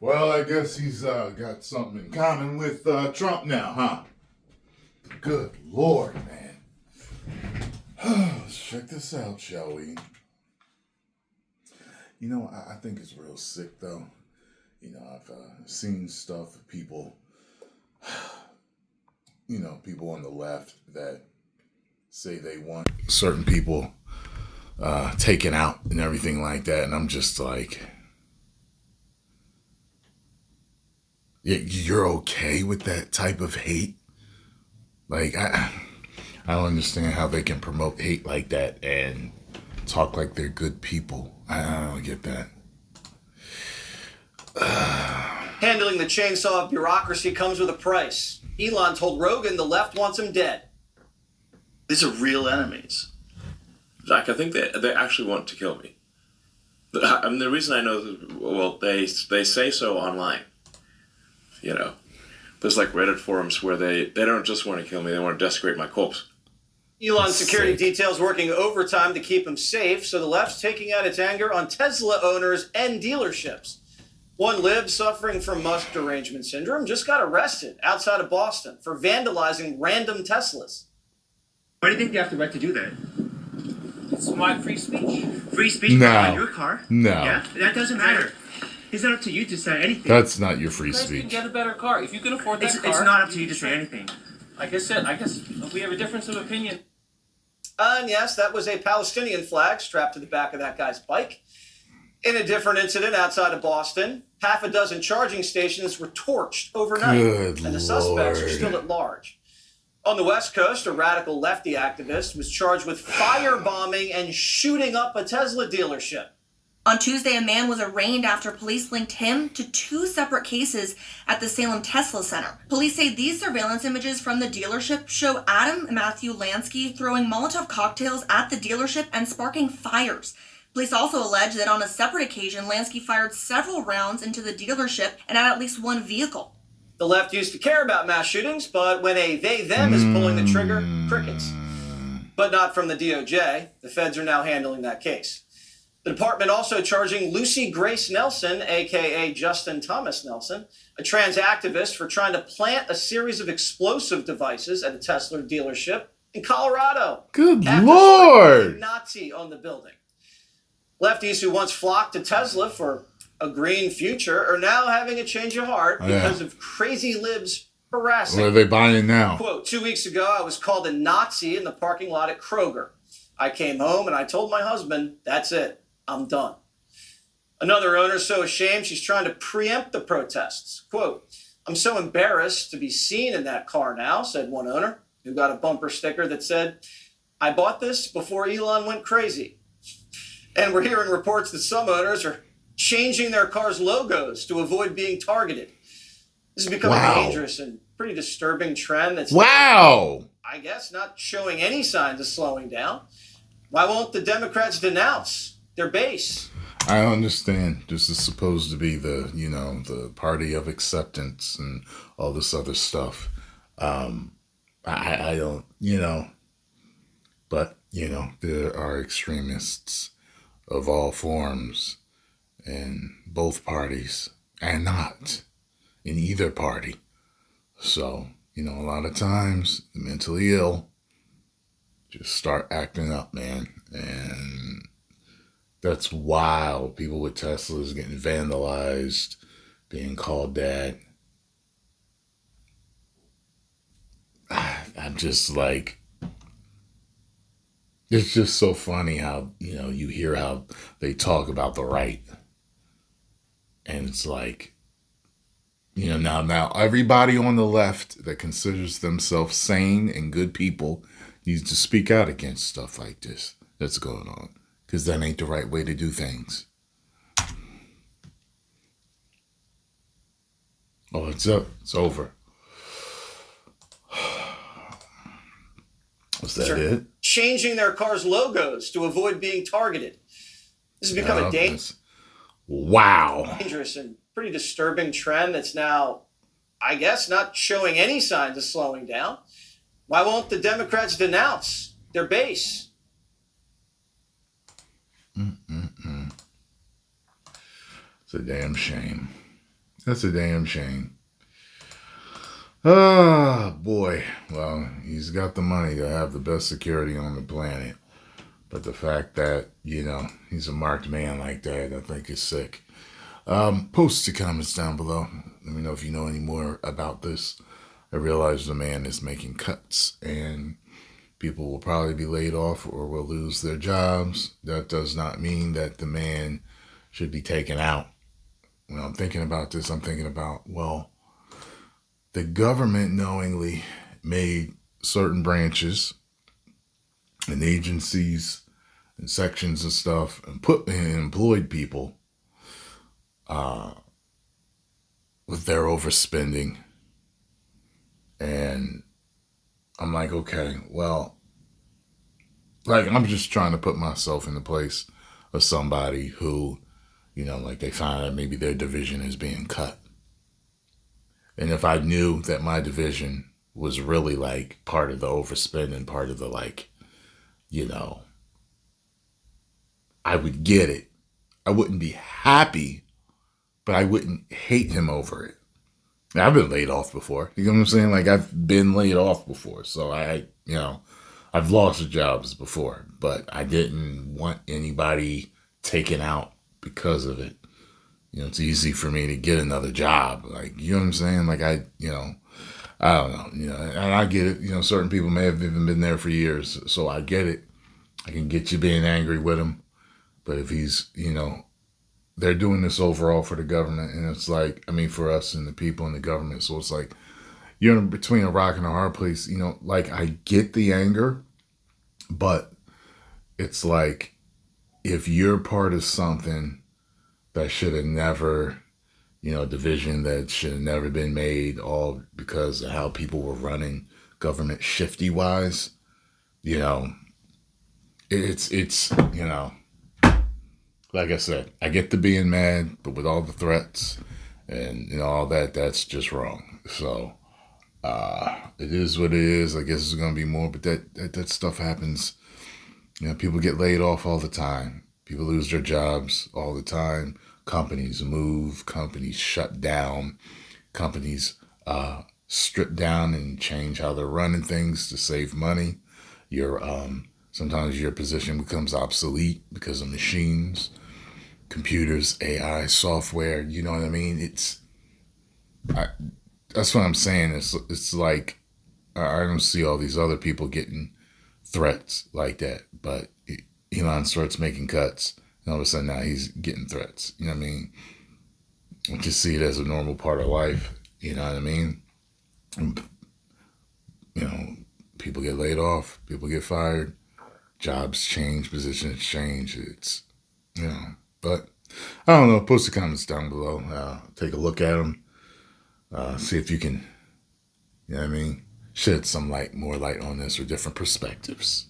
Well, I guess he's got something in common with Trump now, huh? Good Lord, man. Let's check this out, shall we? You know, I think it's real sick, though. You know, I've seen stuff of people, people on the left that say they want certain people taken out and everything like that. And I'm just like, you're okay with that type of hate? Like, I don't understand how they can promote hate like that and talk like they're good people. I don't get that. Handling the chainsaw of bureaucracy comes with a price. Elon told Rogan the left wants him dead. These are real enemies. Jack, I think they actually want to kill me. I mean, the reason I know, well, they say so online. You know, there's like Reddit forums where they don't just want to kill me, they want to desecrate my corpse. Elon's security details working overtime to keep him safe, so the left's taking out its anger on Tesla owners and dealerships. One lib suffering from Musk derangement syndrome just got arrested outside of Boston for vandalizing random Teslas. Why do you think they have the right to do that? It's my free speech. Free speech No. on your car? No. Yeah, that doesn't matter. It's not up to you to say anything. That's not your free You guys can speech. get a better car. If you can afford that car... It's not up to you to say anything. Like I said, I guess we have a difference of opinion. And yes, that was a Palestinian flag strapped to the back of that guy's bike. In a different incident outside of Boston, half a dozen charging stations were torched overnight, Good and the suspects are Lord. still at large. On the West Coast, a radical lefty activist was charged with firebombing and shooting up a Tesla dealership. On Tuesday, a man was arraigned after police linked him to two separate cases at the Salem Tesla Center. Police say these surveillance images from the dealership show Adam Matthew Lansky throwing Molotov cocktails at the dealership and sparking fires. Police also allege that on a separate occasion, Lansky fired several rounds into the dealership and at least one vehicle. The left used to care about mass shootings, but when a they-them is pulling the trigger, crickets. But not from the DOJ. The feds are now handling that case. The department also charging Lucy Grace Nelson, a.k.a. Justin Thomas Nelson, a trans activist, for trying to plant a series of explosive devices at a Tesla dealership in Colorado. Good After Lord. a Nazi on the building. Lefties who once flocked to Tesla for a green future are now having a change of heart because of crazy libs harassing. What are they buying now? Quote, 2 weeks ago, I was called a Nazi in the parking lot at Kroger. I came home and I told my husband, that's it. I'm done. Another owner so ashamed she's trying to preempt the protests. Quote, I'm so embarrassed to be seen in that car now, said one owner, who got a bumper sticker that said, I bought this before Elon went crazy. And we're hearing reports that some owners are changing their cars' logos to avoid being targeted. This has become a dangerous and pretty disturbing trend that's, I guess, not showing any signs of slowing down. Why won't the Democrats denounce their base? I understand this is supposed to be the, the party of acceptance and all this other stuff. I don't, but, there are extremists of all forms in both parties and not in either party. So, a lot of times the mentally ill just start acting up, man. And that's wild. People with Teslas getting vandalized, being called dad. I'm just like, it's just so funny how, you hear how they talk about the right. And it's like, now everybody on the left that considers themselves sane and good people needs to speak out against stuff like this that's going on. Because that ain't the right way to do things. Oh, it's up. It's over. Was that it? Changing their cars' logos to avoid being targeted. This has become a dangerous and pretty disturbing trend that's now, I guess, not showing any signs of slowing down. Why won't the Democrats denounce their base? It's a damn shame. That's a damn shame. Ah, boy. Well, he's got the money to have the best security on the planet. But the fact that, he's a marked man like that, I think is sick. Post the comments down below. Let me know if you know any more about this. I realize the man is making cuts and people will probably be laid off or will lose their jobs. That does not mean that the man should be taken out. When I'm thinking about this, I'm thinking about, well, the government knowingly made certain branches and agencies and sections and stuff and employed people with their overspending. And I'm like, okay, well, like I'm just trying to put myself in the place of somebody who, like they find out maybe their division is being cut. And if I knew that my division was really like part of the overspending, part of the I would get it. I wouldn't be happy, but I wouldn't hate him over it. Now, I've been laid off before. You know what I'm saying? Like I've been laid off before. So I've lost jobs before, but I didn't want anybody taken out because of it. It's easy for me to get another job. Like, you know what I'm saying? Like I don't know, and I get it. Certain people may have even been there for years. So I get it. I can get you being angry with him. But if he's, they're doing this overall for the government. And it's like, for us and the people in the government. So it's like, you're in between a rock and a hard place. Like I get the anger, but it's like, if you're part of something that should have never, division that should have never been made, all because of how people were running government shifty wise, it's like I said, I get to being mad, but with all the threats and all that, that's just wrong. So it is what it is. I guess it's gonna be more, but that stuff happens. People get laid off all the time. People lose their jobs all the time. Companies move. Companies shut down. Companies strip down and change how they're running things to save money. Sometimes your position becomes obsolete because of machines, computers, AI, software. You know what I mean? That's what I'm saying. It's like I don't see all these other people getting threats like that, but Elon starts making cuts, and all of a sudden now he's getting threats. You know what I mean? I just see it as a normal part of life. You know what I mean? And, people get laid off, people get fired, jobs change, positions change. It's, but I don't know. Post the comments down below. Take a look at them. See if you can, shed some more light on this or different perspectives.